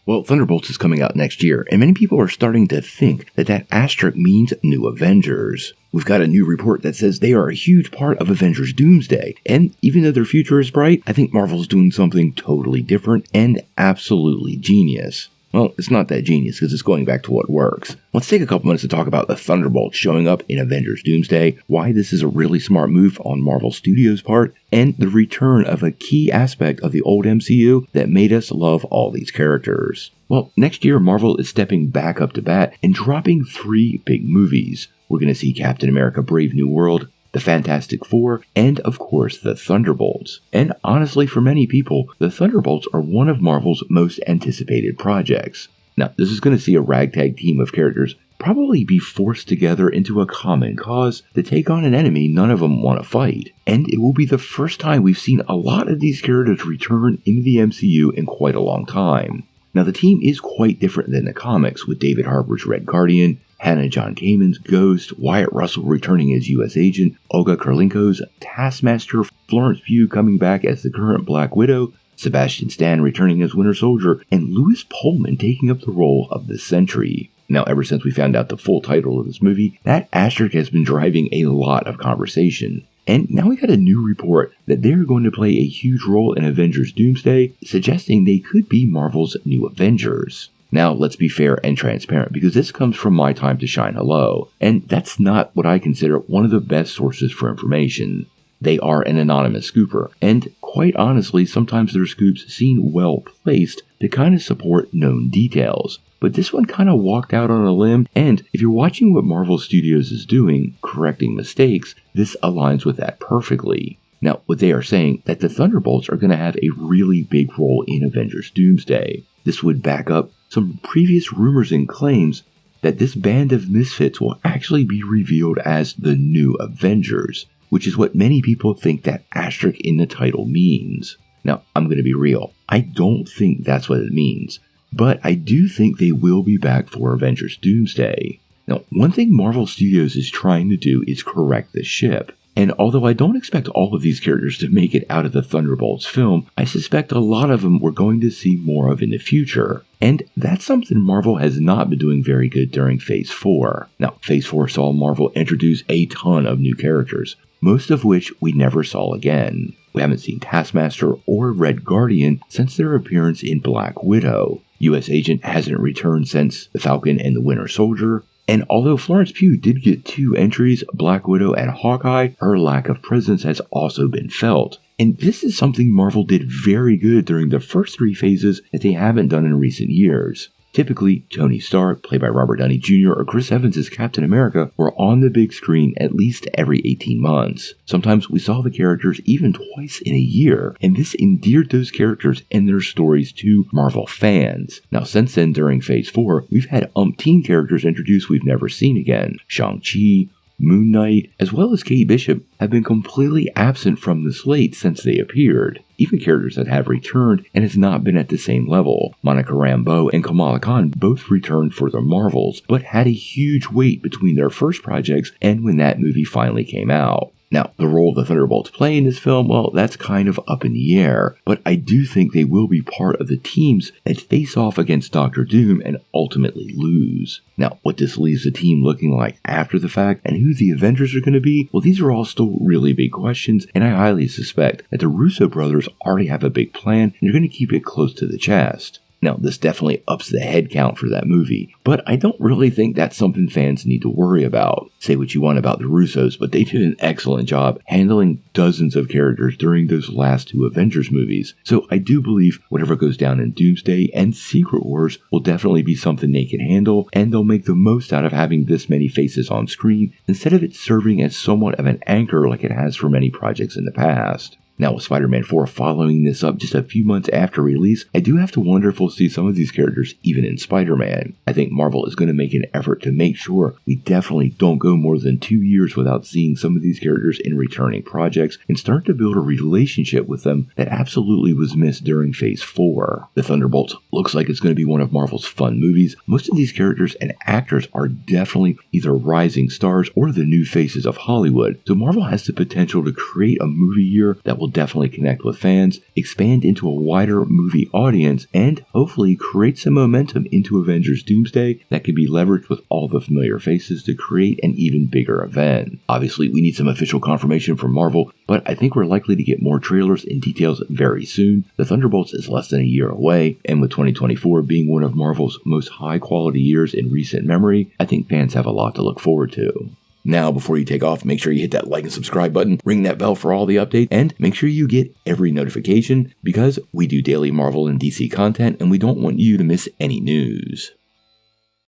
Well, Thunderbolts is coming out next year, and many people are starting to think that that asterisk means New Avengers. We've got a new report that says they are a huge part of Avengers Doomsday, and even though their future is bright, I think Marvel's doing something totally different and absolutely genius. Well, it's not that genius because it's going back to what works. Let's take a couple minutes to talk about the Thunderbolts showing up in Avengers Doomsday, why this is a really smart move on Marvel Studios' part, and the return of a key aspect of the old MCU that made us love all these characters. Well, next year Marvel is stepping back up to bat and dropping 3 big movies. We're going to see Captain America: Brave New World, the Fantastic Four, and of course the Thunderbolts. And honestly, for many people, the Thunderbolts are one of Marvel's most anticipated projects. Now, this is going to see a ragtag team of characters probably be forced together into a common cause to take on an enemy none of them want to fight. And it will be the first time we've seen a lot of these characters return into the MCU in quite a long time. Now, the team is quite different than the comics, with David Harbour's Red Guardian, Hannah John Kamen's Ghost, Wyatt Russell returning as U.S. Agent, Olga Kurylenko's Taskmaster, Florence Pugh coming back as the current Black Widow, Sebastian Stan returning as Winter Soldier, and Louis Pullman taking up the role of the Sentry. Now, ever since we found out the full title of this movie, that asterisk has been driving a lot of conversation. And now we got a new report that they're going to play a huge role in Avengers Doomsday, suggesting they could be Marvel's new Avengers. Now, let's be fair and transparent, because this comes from My Time to Shine Hello, and that's not what I consider one of the best sources for information. They are an anonymous scooper, and quite honestly, sometimes their scoops seem well placed to kind of support known details. But this one kind of walked out on a limb, and if you're watching what Marvel Studios is doing, correcting mistakes, this aligns with that perfectly. Now, what they are saying that the Thunderbolts are going to have a really big role in Avengers Doomsday. This would back up some previous rumors and claims that this band of misfits will actually be revealed as the new Avengers, which is what many people think that asterisk in the title means. Now, I'm going to be real. I don't think that's what it means, but I do think they will be back for Avengers Doomsday. Now, one thing Marvel Studios is trying to do is correct the ship. And although I don't expect all of these characters to make it out of the Thunderbolts film, I suspect a lot of them we're going to see more of in the future. And that's something Marvel has not been doing very good during Phase 4. Now, Phase 4 saw Marvel introduce a ton of new characters, most of which we never saw again. We haven't seen Taskmaster or Red Guardian since their appearance in Black Widow. U.S. Agent hasn't returned since The Falcon and the Winter Soldier. And although Florence Pugh did get 2 entries, Black Widow and Hawkeye, her lack of presence has also been felt. And this is something Marvel did very good during the first 3 phases that they haven't done in recent years. Typically, Tony Stark, played by Robert Downey Jr., or Chris Evans as Captain America were on the big screen at least every 18 months. Sometimes we saw the characters even twice in a year, and this endeared those characters and their stories to Marvel fans. Now, since then, during Phase 4, we've had umpteen characters introduced we've never seen again. Shang-Chi, Moon Knight, as well as Kate Bishop, have been completely absent from the slate since they appeared. Even characters that have returned and has not been at the same level. Monica Rambeau and Kamala Khan both returned for the Marvels, but had a huge wait between their first projects and when that movie finally came out. Now, the role the Thunderbolts play in this film, well, that's kind of up in the air, but I do think they will be part of the teams that face off against Doctor Doom and ultimately lose. Now, what this leaves the team looking like after the fact and who the Avengers are going to be, well, these are all still really big questions, and I highly suspect that the Russo brothers already have a big plan and they're going to keep it close to the chest. Now, this definitely ups the head count for that movie, but I don't really think that's something fans need to worry about. Say what you want about the Russos, but they did an excellent job handling dozens of characters during those last 2 Avengers movies. So I do believe whatever goes down in Doomsday and Secret Wars will definitely be something they can handle, and they'll make the most out of having this many faces on screen instead of it serving as somewhat of an anchor like it has for many projects in the past. Now, with Spider-Man 4 following this up just a few months after release, I do have to wonder if we'll see some of these characters even in Spider-Man. I think Marvel is going to make an effort to make sure we definitely don't go more than 2 years without seeing some of these characters in returning projects and start to build a relationship with them that absolutely was missed during Phase 4. The Thunderbolts looks like it's going to be one of Marvel's fun movies. Most of these characters and actors are definitely either rising stars or the new faces of Hollywood, so Marvel has the potential to create a movie year that will will definitely connect with fans, expand into a wider movie audience, and hopefully create some momentum into Avengers Doomsday that can be leveraged with all the familiar faces to create an even bigger event. Obviously, we need some official confirmation from Marvel, but I think we're likely to get more trailers and details very soon. The Thunderbolts is less than a year away, and with 2024 being one of Marvel's most high-quality years in recent memory, I think fans have a lot to look forward to. Now, before you take off, make sure you hit that like and subscribe button, ring that bell for all the updates, and make sure you get every notification because we do daily Marvel and DC content and we don't want you to miss any news.